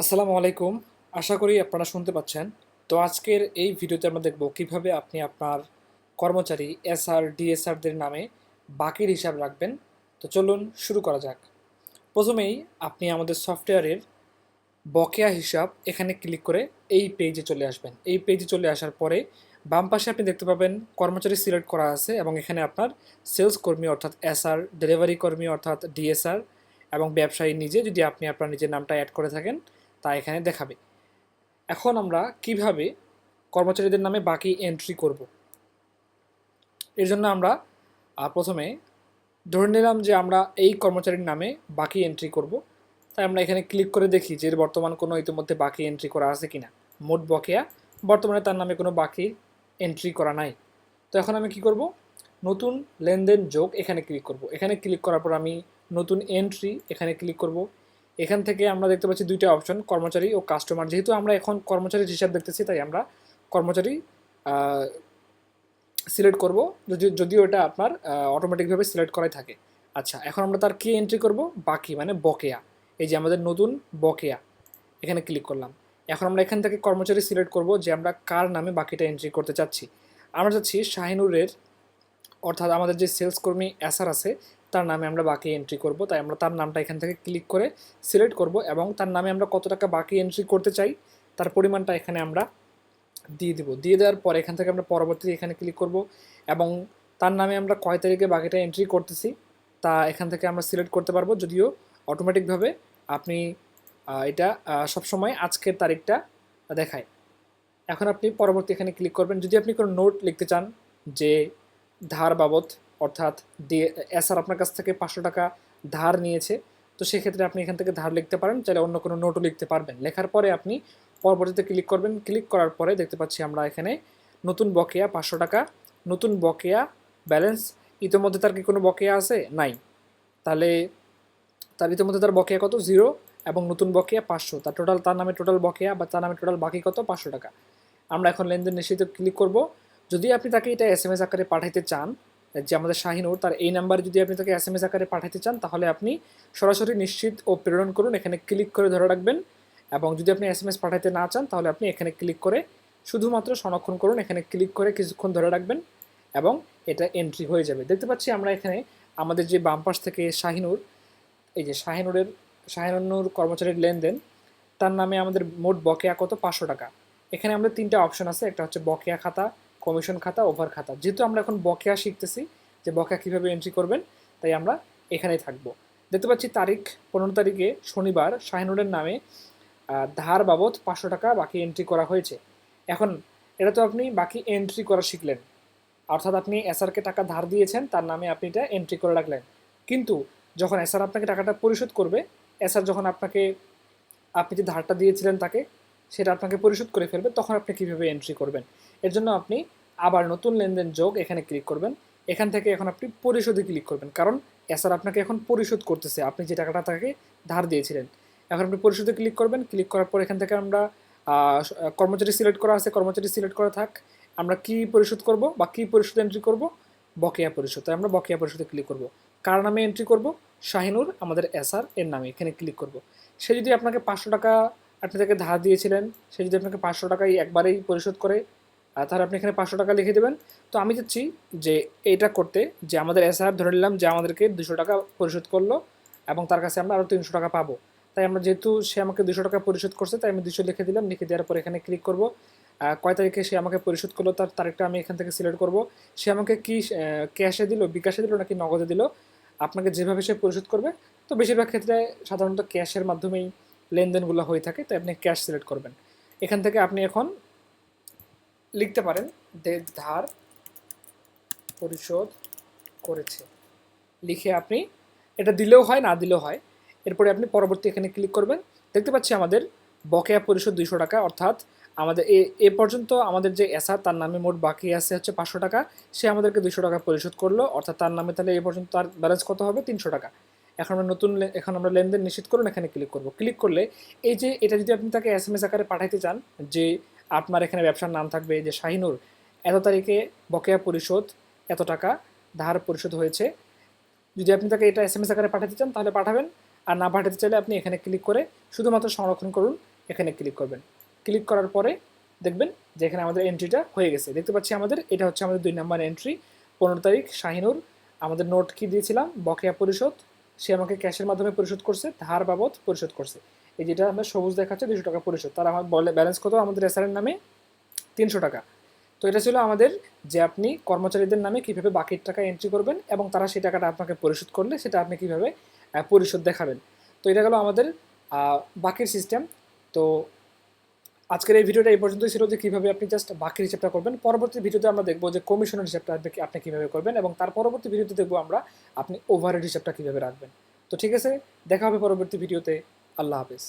আসসালামু আলাইকুম। আশা করি আপনারা শুনতে পাচ্ছেন। তো আজকের এই ভিডিওতে আমরা দেখব কিভাবে আপনি আপনার কর্মচারী এসআর, ডিএসআরদের নামে বাকির হিসাব রাখবেন। তো চলুন শুরু করা যাক। প্রথমেই আপনি আমাদের সফটওয়্যারের বকেয়া হিসাব এখানে ক্লিক করে এই পেজে চলে আসবেন। এই পেজে চলে আসার পরে বাম পাশে আপনি দেখতে পাবেন কর্মচারী সিলেক্ট করা আছে এবং এখানে আপনার সেলস কর্মী অর্থাৎ এসআর, ডেলিভারি কর্মী অর্থাৎ ডিএসআর এবং ব্যবসায়ী নিজে যদি আপনি আপনার নিজের নামটা অ্যাড করে থাকেন তা এখানে দেখাবে। এখন আমরা কিভাবে কর্মচারীদের নামে বাকি এন্ট্রি করব, এর জন্য আমরা প্রথমে ধরে নিলাম যে আমরা এই কর্মচারীর নামে বাকি এন্ট্রি করব। তাই আমরা এখানে ক্লিক করে দেখি যে এর বর্তমান কোনো ইতিমধ্যে বাকি এন্ট্রি করা আছে কিনা। মোট বকেয়া বর্তমানে তার নামে কোনো বাকি এন্ট্রি করা নাই। তো এখন আমি কি করব, নতুন লেনদেন যোগ এখানে ক্লিক করব। এখানে ক্লিক করার পর আমি নতুন এন্ট্রি এখানে ক্লিক করব। এখান থেকে আমরা দেখতে পাচ্ছি দুইটা অপশন, কর্মচারী ও কাস্টমার। যেহেতু আমরা এখন কর্মচারীর হিসাব দেখতেছি তাই আমরা কর্মচারী সিলেক্ট করব, যদিও এটা আপনার অটোমেটিকভাবে সিলেক্ট করাই থাকে। আচ্ছা, এখন আমরা তার কি এন্ট্রি করব, বাকি মানে বকেয়া। এই যে আমাদের নতুন বকেয়া, এখানে ক্লিক করলাম। এখন আমরা এখান থেকে কর্মচারী সিলেক্ট করব যে আমরা কার নামে বাকিটা এন্ট্রি করতে চাচ্ছি। আমরা চাচ্ছি শাহিনুরের, অর্থাৎ আমাদের যে সেলস কর্মী এসআর আছে তার নামে আমরা বাকি এন্ট্রি করব। তাই আমরা তার নামটা এখান থেকে ক্লিক করে সিলেক্ট করব এবং তার নামে আমরা কত টাকা বাকি এন্ট্রি করতে চাই তার পরিমাণটা এখানে আমরা দিয়ে দিব। দিয়ে দেওয়ার পর এখান থেকে আমরা পরবর্তীতে এখানে ক্লিক করব এবং তার নামে আমরা কয় তারিখে বাকিটা এন্ট্রি করতেছি তা এখান থেকে আমরা সিলেক্ট করতে পারবো, যদিও অটোমেটিকভাবে আপনি এটা সবসময় আজকের তারিখটা দেখায়। এখন আপনি পরবর্তী এখানে ক্লিক করবেন। যদি আপনি কোনো নোট লিখতে চান যে ধার বাবদ, অর্থাৎ এসআর আপনার কাছ থেকে 500 টাকা ধার নিয়েছে, তো সেক্ষেত্রে আপনি এখান থেকে ধার লিখতে পারেন, চাইলে অন্য কোনো নোটও লিখতে পারবেন। লেখার পরে আপনি পরবর্তীতে ক্লিক করবেন। ক্লিক করার পরে দেখতে পাচ্ছি আমরা এখানে নতুন বকেয়া 500 টাকা, নতুন বকেয়া ব্যালেন্স। ইতিমধ্যে তার কি কোনো বকেয়া আছে? নাই। তাহলে তার ইতিমধ্যে তার বকেয়া কত? 0 এবং নতুন বকেয়া 500। তার টোটাল, তার নামে টোটাল বকেয়া বা তার নামে টোটাল বাকি কত? 500 টাকা। আমরা এখন লেনদেন নিশ্চিত ক্লিক করব। যদি আপনি তাকে এটা এসএমএস আকারে পাঠাইতে চান, যে আমাদের শাহিনুর, তার এই নাম্বারে যদি আপনি তাকে এসএমএস আকারে পাঠাইতে চান তাহলে আপনি সরাসরি নিশ্চিত ও প্রেরণ করুন, এখানে ক্লিক করে ধরে রাখবেন। এবং যদি আপনি এসএমএস পাঠাইতে না চান তাহলে আপনি এখানে ক্লিক করে শুধুমাত্র সংরক্ষণ করুন, এখানে ক্লিক করে কিছুক্ষণ ধরে রাখবেন এবং এটা এন্ট্রি হয়ে যাবে। দেখতে পাচ্ছি আমরা এখানে আমাদের যে বাম পাশ থেকে শাহিনুর, এই যে শাহিনুর কর্মচারীর লেনদেন, তার নামে আমাদের মোট বকেয়া কত? 500 টাকা। এখানে আমাদের তিনটা অপশন আছে, একটা হচ্ছে বকেয়া খাতা, কমিশন খাতা, ওভার খাতা। যেহেতু আমরা এখন বকেয়া শিখতেছি যে বকেয়া কীভাবে এন্ট্রি করবেন, তাই আমরা এখানেই থাকবো। দেখতে পাচ্ছি তারিখ 15 তারিখে শনিবার শাহিনুরের নামে ধার বাবদ 500 টাকা বাকি এন্ট্রি করা হয়েছে। এখন এটা তো আপনি বাকি এন্ট্রি করা শিখলেন, অর্থাৎ আপনি এসআরকে টাকা ধার দিয়েছেন, তার নামে আপনি এটা এন্ট্রি করে রাখলেন। কিন্তু যখন এসআর আপনাকে টাকাটা পরিশোধ করবে, এসআর যখন আপনাকে, আপনি যে ধারটা দিয়েছিলেন তাকে, সেটা আপনাকে পরিশোধ করে ফেলবে, তখন আপনি কীভাবে এন্ট্রি করবেন? এর জন্য আপনি আবার নতুন লেনদেন যোগ এখানে ক্লিক করবেন। এখান থেকে এখন আপনি পরিশোধে ক্লিক করবেন, কারণ এসআর আপনাকে এখন পরিশোধ করতেছে আপনি যে টাকাটা তাকে ধার দিয়েছিলেন। এখন আপনি পরিশোধে ক্লিক করবেন। ক্লিক করার পর এখান থেকে আমরা কর্মচারী সিলেক্ট করা আছে, কর্মচারী সিলেক্ট করা থাক। আমরা কি পরিশোধ করব বা কি পরিশোধ এন্ট্রি করব? বকেয়া পরিশোধ। তাই আমরা বকেয়া পরিশোধে ক্লিক করব। কার নামে এন্ট্রি করব? শাহিনুর, আমাদের এসআর এর নামে এখানে ক্লিক করব। সে যদি আপনাকে 500 টাকা, আপনি তাকে ধার দিয়েছিলেন, সে যদি আপনাকে 500 টাকাই একবারেই পরিশোধ করে, তাহলে আপনি এখানে 500 টাকা লিখে দেবেন। তো আমি চাচ্ছি যে এইটা করতে, যে আমাদের এসআর ধরে নিলাম যে আমাদেরকে 200 টাকা পরিশোধ করলো এবং তার কাছে আমরা আরও 300 টাকা পাবো। তাই আমরা, যেহেতু সে আমাকে 200 টাকা পরিশোধ করছে, তাই আমি 200 লিখে দিলাম। লিখে দেওয়ার পর এখানে ক্লিক করব। কয় তারিখে সে আমাকে পরিশোধ করলো তার তারিখটা আমি এখান থেকে সিলেক্ট করব। সে আমাকে কি ক্যাশে দিল, বিকাশে দিল নাকি নগদে দিল, আপনাকে যেভাবে সে পরিশোধ করবে। তো বেশিরভাগ ক্ষেত্রে সাধারণত ক্যাশের মাধ্যমেই লেনদেনগুলো হয়ে থাকে, তাই আপনি ক্যাশ সিলেক্ট করবেন। এখান থেকে আপনি এখন লিখতে পারেন যে ধার পরিশোধ করেছে, লিখে আপনি এটা দিলেও হয়, না দিলেও হয়। এরপরে আপনি পরবর্তী এখানে ক্লিক করবেন। দেখতে পাচ্ছি আমাদের বকেয়া পরিশোধ 200 টাকা, অর্থাৎ আমাদের এ পর্যন্ত আমাদের যে এসআর, তার নামে মোট বাকি আছে হচ্ছে 500 টাকা। সে আমাদেরকে 200 টাকা পরিশোধ করলো, অর্থাৎ তার নামে তাহলে এ পর্যন্ত তার ব্যালেন্স কত হবে? 300 টাকা। এখন আমরা এখন আমরা লেনদেন নিশ্চিত করুন, এখানে ক্লিক করব। ক্লিক করলে এই যে এটা যদি আপনি তাকে এসএমএস আকারে পাঠাইতে চান, যে আপনার এখানে ব্যবসার নাম থাকবে যে শাহিনুর, এত তারিখে বকেয়া পরিশোধ এত টাকা ধার পরিশোধ হয়েছে, যদি আপনি তাকে এটা এসএমএস আকারে পাঠাতে চান তাহলে পাঠাবেন। আর না পাঠাতে চাইলে আপনি এখানে ক্লিক করে শুধুমাত্র সংরক্ষণ করুন, এখানে ক্লিক করবেন। ক্লিক করার পরে দেখবেন যে এখানে আমাদের এন্ট্রিটা হয়ে গেছে। দেখতে পাচ্ছি আমাদের এটা হচ্ছে আমাদের 2 নম্বর এন্ট্রি। 15 তারিখ শাহিনুর আমাদের নোট কি দিয়েছিলাম, বকেয়া পরিশোধ, সে আমাকে ক্যাশের মাধ্যমে পরিশোধ করছে, ধার বাবদ পরিশোধ করছে। এই যেটা আমরা সবুজ দেখাচ্ছে 200 টাকা পরিশোধ, তার আমার বলে ব্যালেন্স কত আমাদের এসআরের নামে 300 টাকা। তো এটা ছিল আমাদের যে আপনি কর্মচারীদের নামে কীভাবে বাকির টাকা এন্ট্রি করবেন এবং তারা সেই টাকাটা আপনাকে পরিশোধ করলে সেটা আপনি কীভাবে পরিশোধ দেখাবেন। তো এটা গেলো আমাদের বাকির সিস্টেম। তো আজকের এই ভিডিওটা এই পর্যন্তই ছিল যে কীভাবে আপনি জাস্ট বাকির হিসাবটা করবেন। পরবর্তী ভিডিওতে আমরা দেখবো যে কমিশনের হিসাবটা আপনি কীভাবে করবেন এবং তার পরবর্তী ভিডিওতে দেখবো আমরা আপনি ওভারহেড হিসাবটা কীভাবে রাখবেন। তো ঠিক আছে, দেখা হবে পরবর্তী ভিডিওতে। আল্লাহ হাফেজ।